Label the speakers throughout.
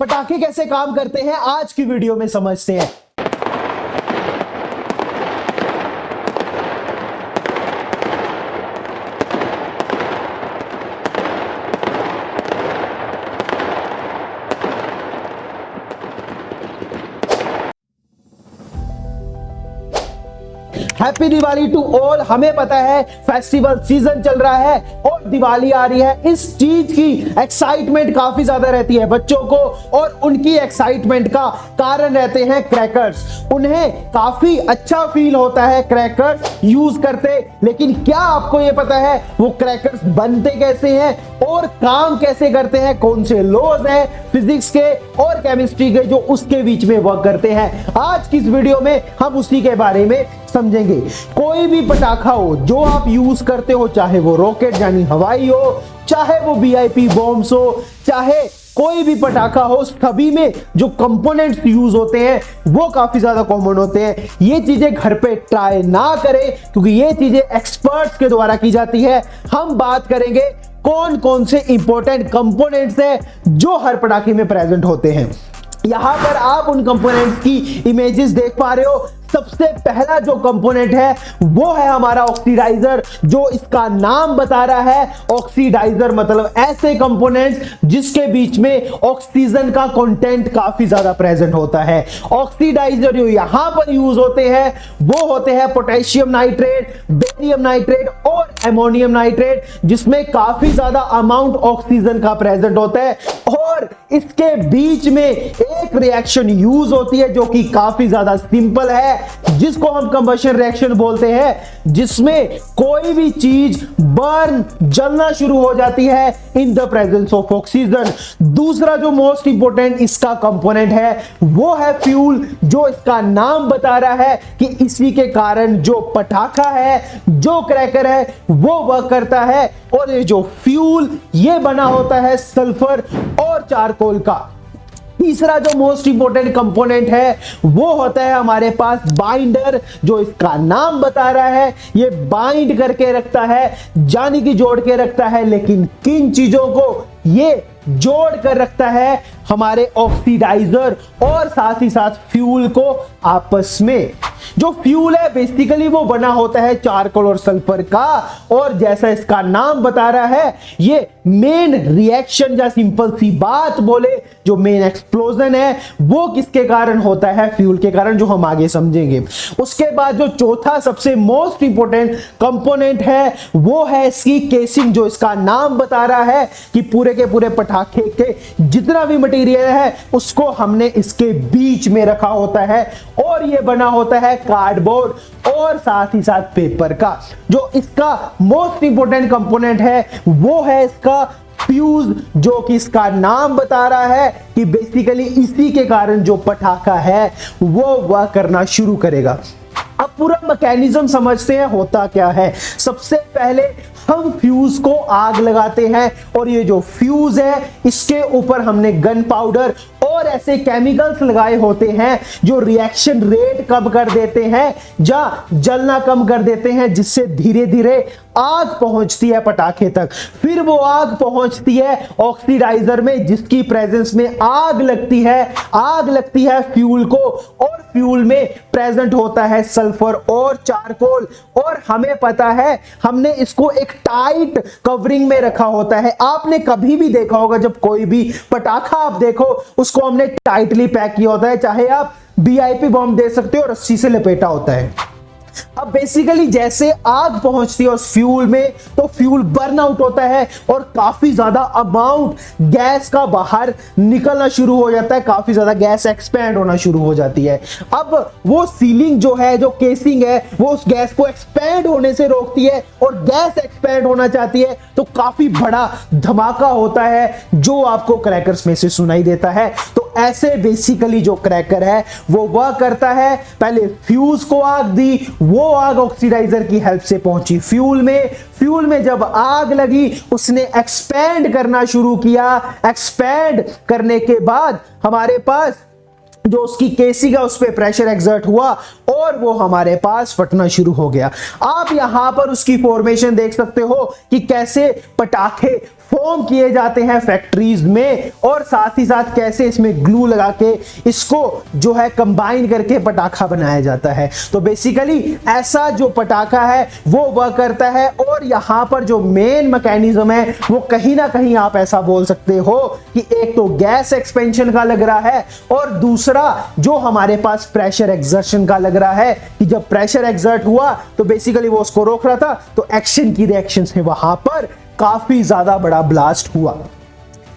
Speaker 1: पटाखे कैसे काम करते हैं आज की वीडियो में समझते हैं। Happy Diwali to all. हमें पता है फेस्टिवल सीजन चल रहा है और दिवाली आ रही है। इस चीज की एक्साइटमेंट काफी ज्यादा रहती है बच्चों को और उनकी एक्साइटमेंट का कारण रहते हैं क्रैकर्स। उन्हें काफी अच्छा फील होता है क्रैकर्स यूज करते। लेकिन क्या आपको यह पता है वो क्रैकर्स बनते कैसे हैं और काम कैसे करते हैं? कौन से लॉज हैं फिजिक्स के और केमिस्ट्री के जो उसके बीच में वर्क करते हैं? आज की इस वीडियो में हम उसी के बारे में समझेंगे। कोई भी पटाखा हो जो आप यूज करते हो, चाहे वो रॉकेट यानी हवाई हो, चाहे वो वीआईपी बॉम्ब्स हो, चाहे कोई भी पटाखा हो, सभी में जो कंपोनेंट्स यूज होते हैं वो काफी ज्यादा कॉमन होते हैं। ये चीजें घर पे ट्राई ना करें क्योंकि ये चीजें एक्सपर्ट्स के द्वारा की जाती है। हम बात करेंगे कौन कौन से इंपॉर्टेंट कंपोनेंट्स हैं जो हर पटाखे में प्रेजेंट होते हैं। यहां पर आप उन कंपोनेंट्स की इमेजेस देख पा रहे हो। सबसे पहला जो कंपोनेंट है वो है हमारा ऑक्सीडाइजर, जो इसका नाम बता रहा है। ऑक्सीडाइजर मतलब ऐसे कंपोनेंट्स जिसके बीच में ऑक्सीजन का कंटेंट काफी ज्यादा प्रेजेंट होता है। ऑक्सीडाइजर जो यहां पर यूज होते हैं वो होते हैं पोटेशियम नाइट्रेट, बेरियम नाइट्रेट और एमोनियम नाइट्रेट, जिसमें काफी ज्यादा अमाउंट ऑक्सीजन का प्रेजेंट होता है। और इसके बीच में एक रिएक्शन यूज होती है जो कि काफी ज्यादा सिंपल है, जिसको हम कंबशन रिएक्शन बोलते हैं, जिसमें कोई भी चीज बर्न जलना शुरू हो जाती है in the presence of oxygen. दूसरा जो मोस्ट इंपोर्टेंट इसका कंपोनेंट है वो है फ्यूल, जो इसका नाम बता रहा है कि इसी के कारण जो पटाखा है, जो क्रैकर है वो वर्क करता है। और ये जो फ्यूल ये बना होता है सल्फर और चारकोल का। तीसरा जो मोस्ट इंपोर्टेंट कंपोनेंट है वो होता है हमारे पास बाइंडर, जो इसका नाम बता रहा है ये बाइंड करके रखता है, यानी कि जोड़ के रखता है। लेकिन किन चीजों को ये जोड़ कर रखता है? हमारे ऑक्सीडाइजर और साथ ही साथ फ्यूल को आपस में। जो फ्यूल है बेसिकली वो बना होता है चारकोल और सल्फर का, और जैसा इसका नाम बता रहा है ये मेन रिएक्शन या सिंपल सी बात बोले जो मेन एक्सप्लोजन है वो किसके कारण होता है? फ्यूल के कारण, जो हम आगे समझेंगे। उसके बाद जो चौथा सबसे मोस्ट इंपोर्टेंट कंपोनेंट है वो है इसकी केसिंग, जो इसका नाम बता रहा है कि पूरे के पूरे पटाखे के जितना भी मटेरियल है उसको हमने इसके बीच में रखा होता है, और ये बना होता है कार्डबोर्ड और साथ ही साथ पेपर का। जो इसका मोस्ट इंपोर्टेंट कंपोनेंट है वो है इसका फ्यूज, जो कि इसका नाम बता रहा है कि बेसिकली इसी के कारण जो पटाखा है वो वह करना शुरू करेगा। अब पूरा मैकेनिज्म समझते हैं होता क्या है। सबसे पहले हम फ्यूज को आग लगाते हैं और ये जो फ्यूज है इसके ऊपर हमने गन पाउडर और ऐसे केमिकल्स लगाए होते हैं जो रिएक्शन रेट कम कर देते हैं या जलना कम कर देते हैं, जिससे धीरे धीरे आग पहुंचती है पटाखे तक। फिर वो आग पहुंचती है ऑक्सीडाइजर में, जिसकी प्रेजेंस में आग लगती है फ्यूल को, और फ्यूल में प्रेजेंट होता है सल्फर और चारकोल। और हमें पता है हमने इसको एक टाइट कवरिंग में रखा होता है। आपने कभी भी देखा होगा जब कोई भी पटाखा आप देखो उसको हमने टाइटली पैक किया होता है, चाहे आप वीआईपी बॉम्ब दे सकते हो, रस्सी से लपेटा होता है। अब बेसिकली जैसे आग पहुंचती है उस फ्यूल में तो फ्यूल बर्न आउट होता है और काफी ज्यादा अमाउंट गैस का बाहर निकलना शुरू हो जाता है, काफी ज्यादा गैस एक्सपैंड होना शुरू हो जाती है। अब वो सीलिंग जो है, जो केसिंग है, वो उस गैस को एक्सपैंड होने से रोकती है और गैस एक्सपैंड होना चाहती है तो काफी बड़ा धमाका होता है जो आपको क्रैकर्स में से सुनाई देता है। तो ऐसे बेसिकली जो क्रैकर है वो वह करता है, पहले फ्यूज को आग दी, वो आग ऑक्सीडाइजर की हेल्प से पहुंची फ्यूल में जब आग लगी उसने एक्सपैंड करना शुरू किया। एक्सपैंड करने के बाद हमारे पास जो उसकी केसिंग है उस पर प्रेशर एक्सर्ट हुआ और वो हमारे पास फटना शुरू हो गया। आप यहां पर उसकी फॉर्मेशन देख सकते हो कि कैसे पटाखे फॉर्म किए जाते हैं फैक्ट्रीज में, और साथ ही साथ कैसे इसमें ग्लू लगा के इसको जो है कंबाइन करके पटाखा बनाया जाता है। तो बेसिकली ऐसा जो पटाखा है वो वर्क करता है। और यहां पर जो मेन मैकेनिज्म है वो कहीं ना कहीं आप ऐसा बोल सकते हो कि एक तो गैस एक्सपेंशन का लग रहा है, और दूसरा जो हमारे पास प्रेशर एक्सर्शन का लग रहा है कि जब प्रेशर एक्सर्ट हुआ तो बेसिकली वो उसको रोक रहा था, तो एक्शन की रिएक्शन से वहां पर काफी ज्यादा बड़ा ब्लास्ट हुआ।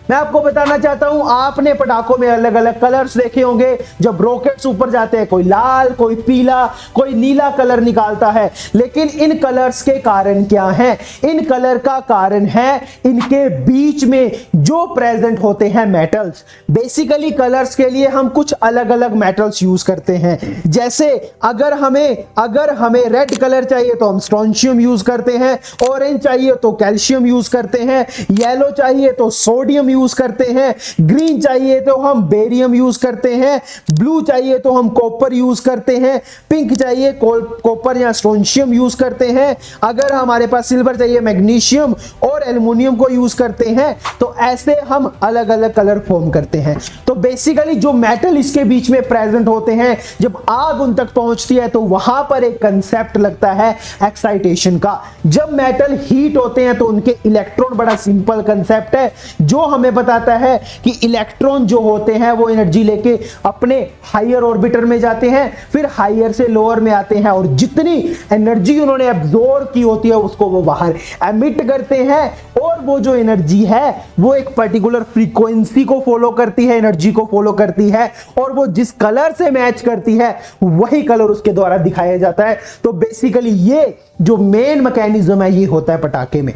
Speaker 1: मैं आपको बताना चाहता हूं, आपने पटाखों में अलग अलग कलर्स देखे होंगे। जब रॉकेट्स ऊपर जाते हैं कोई लाल, कोई पीला, कोई नीला कलर निकालता है, लेकिन इन कलर्स के कारण क्या है? इन कलर का कारण है इनके बीच में जो प्रेजेंट होते हैं मेटल्स। बेसिकली कलर्स के लिए हम कुछ अलग अलग मेटल्स यूज करते हैं। जैसे अगर हमें रेड कलर चाहिए तो हम स्ट्रोंशियम यूज करते हैं, ऑरेंज चाहिए तो कैल्शियम यूज करते हैं, येलो चाहिए तो सोडियम यूज करते हैं, ग्रीन चाहिए तो हम बेरियम यूज करते हैं, ब्लू चाहिए तो हम कॉपर यूज करते हैं, पिंक चाहिए कॉपर या स्ट्रोंशियम यूज करते हैं, अगर हमारे पास सिल्वर चाहिए मैग्नीशियम और एल्युमिनियम को यूज करते हैं। तो ऐसे हम अलग अलग कलर फॉर्म करते हैं। तो बेसिकली जो मेटल इसके बीच में प्रेजेंट होते हैं, जब आग उन तक पहुंचती है तो वहां पर एक कंसेप्ट लगता है एक्साइटेशन का। जब मेटल हीट होते हैं तो उनके इलेक्ट्रॉन, बड़ा सिंपल कंसेप्ट है जो हमें बताता है कि इलेक्ट्रॉन जो होते हैं वो एनर्जी लेके अपने हायर ऑर्बिटर में जाते हैं, फिर हायर से लोअर में आते हैं, और जितनी एनर्जी उन्होंने एब्जॉर्ब की होती है उसको वो बाहर एमिट करते हैं। और वो जो एनर्जी है वो एक पर्टिकुलर फ्रीक्वेंसी को फॉलो करती है, एनर्जी को फॉलो करती है, और वो जिस कलर से मैच करती है वही कलर उसके द्वारा दिखाया जाता है। तो बेसिकली ये जो मेन मैकेनिज्म है ये होता है पटाखे में।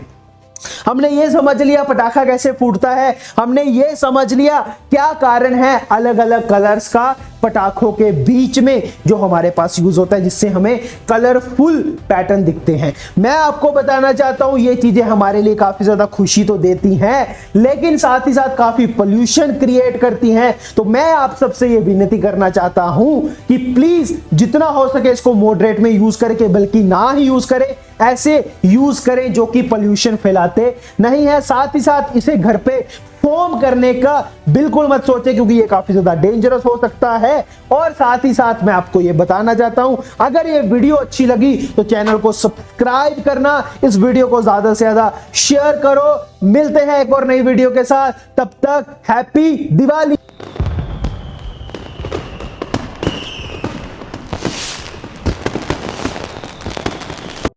Speaker 1: हमने ये समझ लिया पटाखा कैसे फूटता है, हमने ये समझ लिया क्या कारण है अलग अलग कलर्स का पटाखों के बीच में जो हमारे पास यूज होता है, जिससे हमें कलरफुल पैटर्न दिखते हैं। मैं आपको बताना चाहता हूं ये चीजें हमारे लिए काफी ज्यादा खुशी तो देती हैं, लेकिन साथ ही साथ काफी पोल्यूशन क्रिएट करती हैं। तो मैं आप सबसे ये विनती करना चाहता हूं कि प्लीज जितना हो सके इसको मॉडरेट में यूज करके, बल्कि ना ही यूज करें, ऐसे यूज करें जो कि पोल्यूशन फैलाते नहीं है। साथ ही साथ इसे घर पे फॉर्म करने का बिल्कुल मत सोचे, क्योंकि ये काफी ज्यादा डेंजरस हो सकता है। और साथ ही साथ मैं आपको ये बताना चाहता हूं, अगर ये वीडियो अच्छी लगी तो चैनल को सब्सक्राइब करना, इस वीडियो को ज्यादा से ज्यादा शेयर करो। मिलते हैं एक और नई वीडियो के साथ, तब तक हैप्पी दिवाली।